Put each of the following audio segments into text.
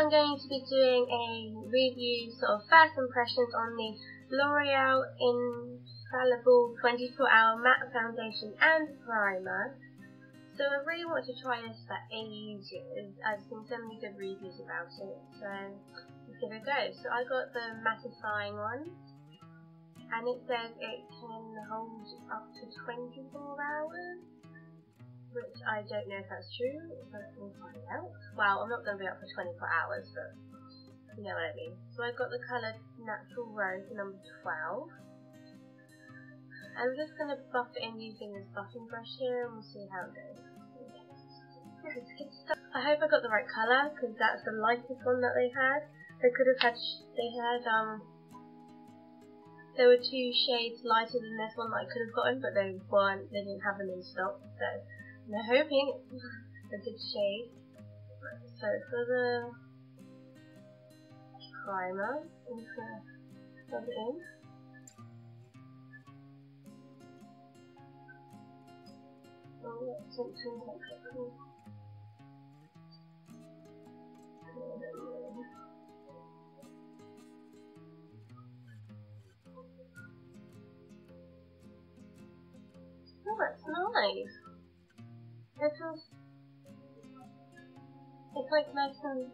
I'm going to be doing a review, sort of first impressions on the L'Oreal Infallible 24-Hour Matte Foundation and Primer. So I really want to try this for ages. I've seen so many good reviews about it, so let's give it a go. So I got the mattifying one, and it says it can hold up to 24 hours, which I don't know if that's true, but we'll find out. Well, I'm not going to be up for 24 hours, but you know what I mean. So I got the colour Natural Rose number 12. I'm just going to buff it in using this buffing brush here, and we'll see how it goes. I hope I got the right colour, because that's the lightest one that they had. There were 2 shades lighter than this one that I could have gotten, but they didn't have them in stock, so I'm hoping it's a good shade. So for the primer, I'm just going to rub it in. Oh, that's something like cool. Oh, that's nice. It's like nice and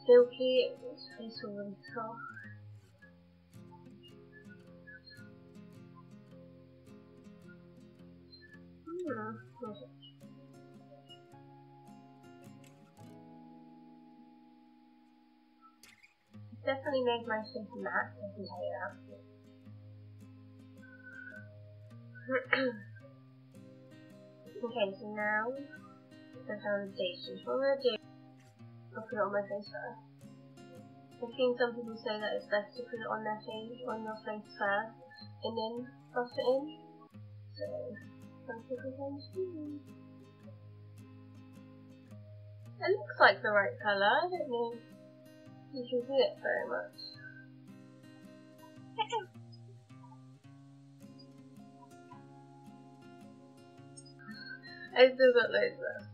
silky. It's really soft. Definitely made my face matte, I can tell you that. Okay, so now the foundation. So what I'm going to do, I'll put it on my face first. I've seen some people say that it's best to put it on your face first, and then buff it in. So that's what I'm going to do. It looks like the right colour. I don't know if you can see it very much. I still got loads left.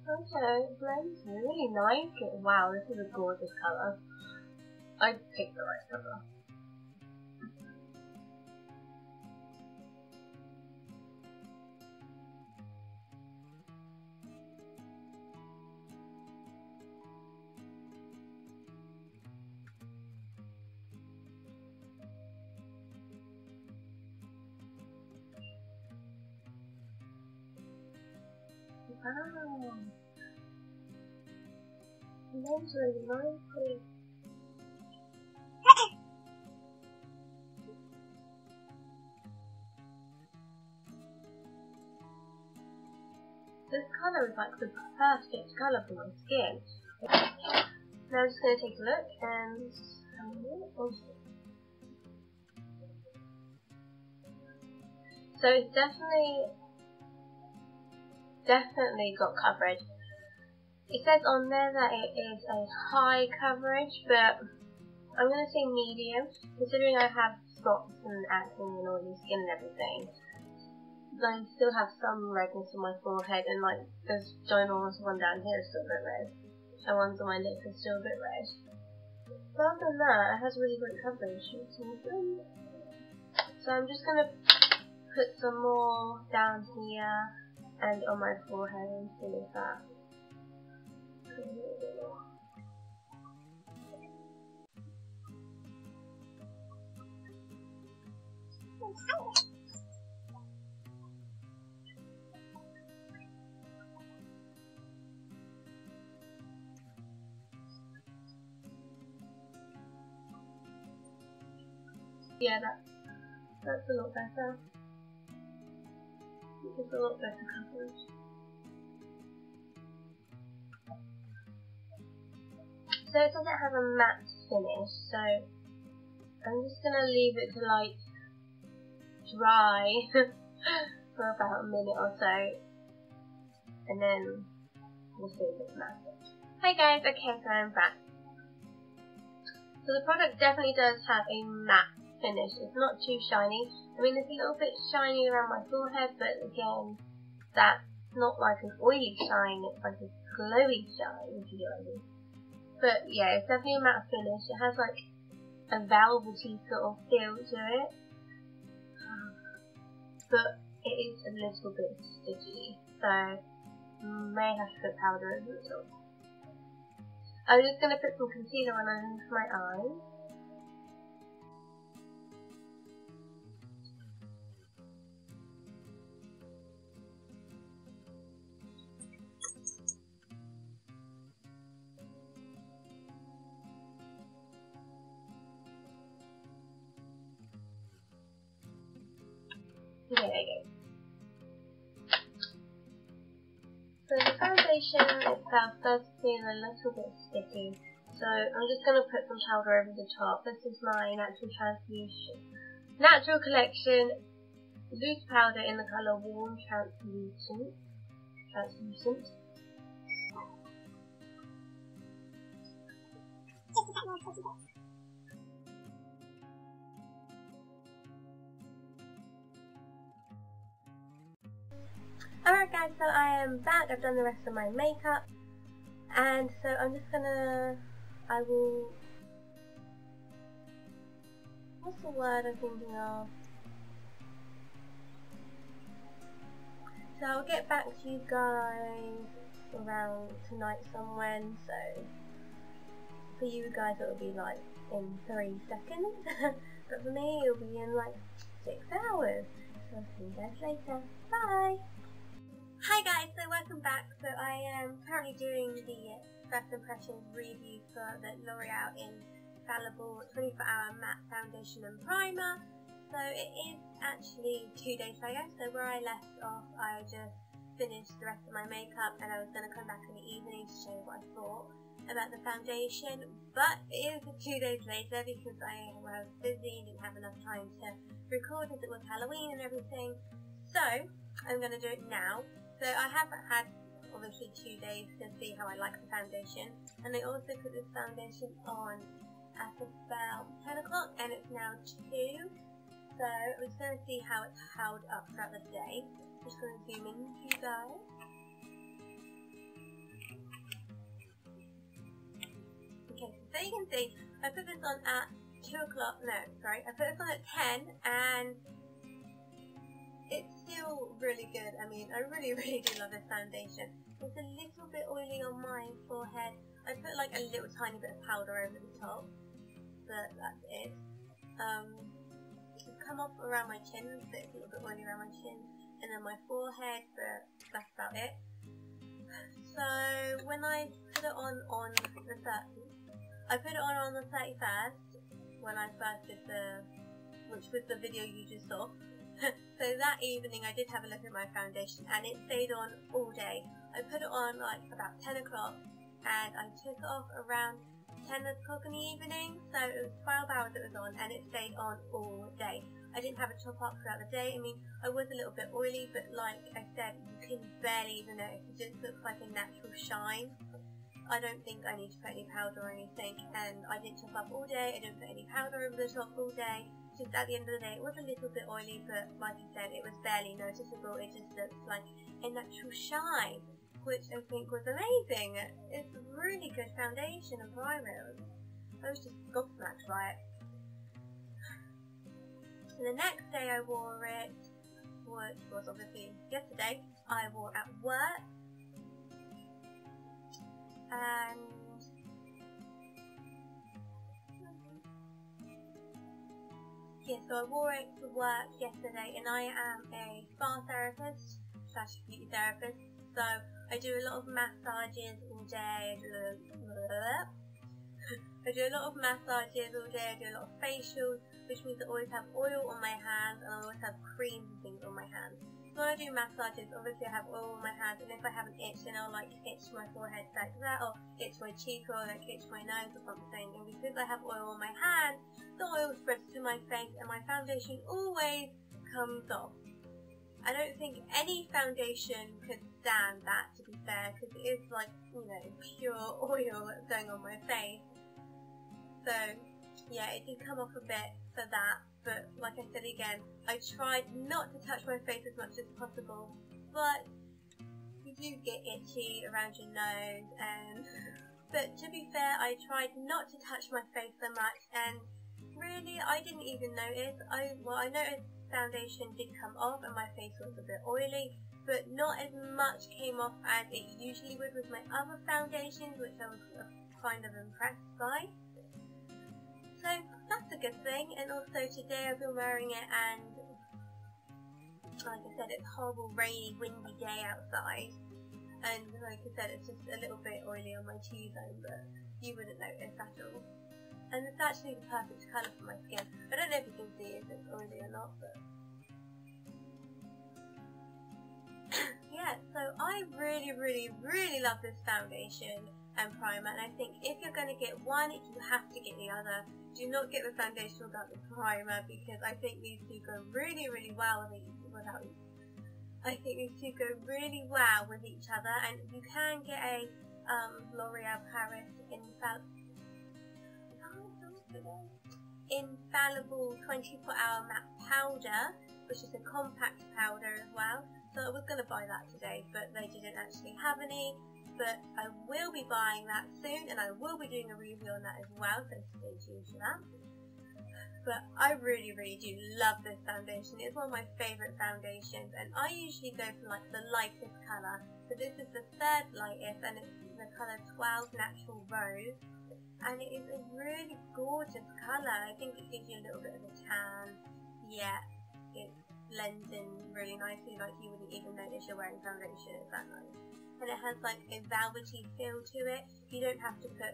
Okay, it blends really nice. Wow, this is a gorgeous colour. I picked the right colour. Wow, it blends really nicely. This colour is like the perfect colour for my skin. Now I'm just going to take a look and so it's definitely got coverage. It says on there that it is a high coverage, but I'm going to say medium, considering I have spots and acne and oily skin and everything. I still have some redness on my forehead, and like there's ginormous one down here is still a bit red, and ones on my lip is still a bit red. But other than that, it has really great coverage. So I'm just going to put some more down here and on my forehead and see if that. Yeah, that's a lot better. It's a lot better coverage. So it says it has a matte finish, so I'm just gonna leave it to like dry for about a minute or so, and then we'll see if it's matte. Hi guys, okay, so I'm back. So the product definitely does have a matte finish. It's not too shiny. I mean, it's a little bit shiny around my forehead, but again, that's not like an oily shine, it's like a glowy shine, if you get what I mean. But yeah, it's definitely a matte finish. It has like a velvety sort of feel to it. But it is a little bit sticky, so may have to put powder over the top. I'm just going to put some concealer on underneath my eyes. There we go. So the foundation itself does feel a little bit sticky, so I'm just going to put some powder over the top. This is my Natural Collection loose powder in the colour Warm Translucent. Alright guys, so I am back. I've done the rest of my makeup, and so I'm just gonna, what's the word I'm thinking of? So I'll get back to you guys around tonight somewhere, so for you guys it'll be like in 3 seconds, but for me it'll be in like 6 hours. So I'll see you guys later. Bye! Hi guys, so welcome back. So I am currently doing the first impressions review for the L'Oreal Infallible 24-hour matte foundation and primer. So it is actually 2 days later, so where I left off I just finished the rest of my makeup and I was going to come back in the evening to show you what I thought about the foundation, but it is 2 days later because I was busy, didn't have enough time to record as it was Halloween and everything. So I'm going to do it now. So I have had obviously 2 days to see how I like the foundation, and I also put this foundation on at about 10 o'clock and it's now 2, so I'm just going to see how it's held up throughout the day. I'm just going to zoom in to you guys. Okay, so you can see I put this on at 2 o'clock, no sorry, I put this on at 10 and it's still really good. I mean, I really do love this foundation. It's a little bit oily on my forehead. I put like a little tiny bit of powder over the top, but that's it. It's come off around my chin, so it's a little bit oily around my chin, and then my forehead, but that's about it. So when I put it on the 30th, I put it on the 31st, when I first did which was the video you just saw. So that evening I did have a look at my foundation and it stayed on all day. I put it on like about 10 o'clock and I took it off around 10 o'clock in the evening, so it was 12 hours it was on and it stayed on all day. I didn't have a top up throughout the day. I mean, I was a little bit oily, but like I said, you can barely even notice. It just looks like a natural shine. I don't think I need to put any powder or anything, and I didn't top up all day, I didn't put any powder over the top all day. Just at the end of the day, it was a little bit oily, but like I said, it was barely noticeable. It just looked like a natural shine, which I think was amazing. It's a really good foundation and primer. I was just gobsmacked by it. And the next day I wore it, which was obviously yesterday, I wore at work. And yeah, so I wore it to work yesterday, and I am a spa therapist / beauty therapist, so I do a lot of massages all day. I do a lot of massages all day. I do a lot of facials, which means I always have oil on my hands and I always have creams and things on my hands. So when I do massages, obviously I have oil on my hands, and if I have an itch, then I'll like itch my forehead like that, or itch my cheek, or like itch my nose or something. And because I have oil on my hand, the oil spreads to my face and my foundation always comes off. I don't think any foundation could stand that, to be fair, because it is like, you know, pure oil that's going on my face. So yeah, it did come off a bit for that, but like I said again, I tried not to touch my face as much as possible, but you do get itchy around your nose, but to be fair, I tried not to touch my face so much, and really I didn't even notice. I noticed foundation did come off and my face was a bit oily, but not as much came off as it usually would with my other foundations, which I was kind of impressed by. So that's a good thing. And also today I've been wearing it, and like I said, it's a horrible rainy, windy day outside, and like I said, it's just a little bit oily on my T-zone, but you wouldn't notice at all. And it's actually the perfect colour for my skin. I don't know if you can see if it's oily or not, but yeah, so I really love this foundation and primer, and I think if you're going to get one, you have to get the other. Do not get the foundation without the primer, because I think these two go really well with each other. And you can get a L'Oreal Paris infallible 24-hour matte powder, which is a compact powder as well. So I was going to buy that today, but they didn't actually have any. But I will be buying that soon, and I will be doing a review on that as well, so stay tuned for that. But I really do love this foundation. It's one of my favourite foundations, and I usually go for like the lightest colour. So this is the third lightest, and it's the colour 12 Natural Rose. And it is a really gorgeous colour. I think it gives you a little bit of a tan. Yeah, it blends in really nicely, like you wouldn't even notice you're wearing foundation. It's that nice. And it has like a velvety feel to it. You don't have to put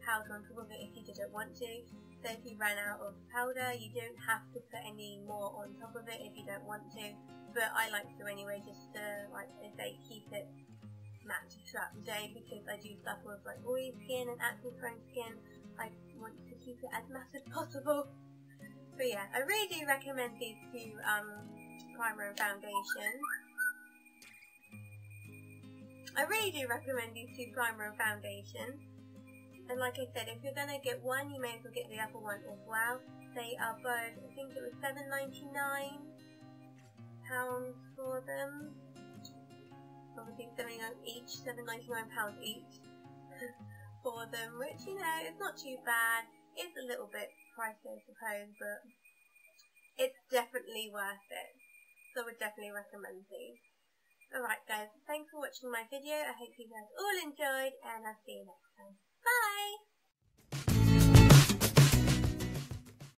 powder on top of it if you didn't want to. So if you ran out of powder, you don't have to put any more on top of it if you don't want to. But I like to anyway, just to, like I say, keep it matte throughout the day, because I do suffer with like oily skin and acne prone skin. I want to keep it as matte as possible. But yeah, I really do recommend these two primer and foundation. And like I said, if you're going to get one, you may as well get the other one as well. They are both, I think it was £7.99 for them. Obviously £7.99 each for them, which, you know, it's not too bad. It's a little bit pricey, I suppose, but it's definitely worth it. So I would definitely recommend these. Alright guys, thanks for watching my video. I hope you guys all enjoyed, and I'll see you next time.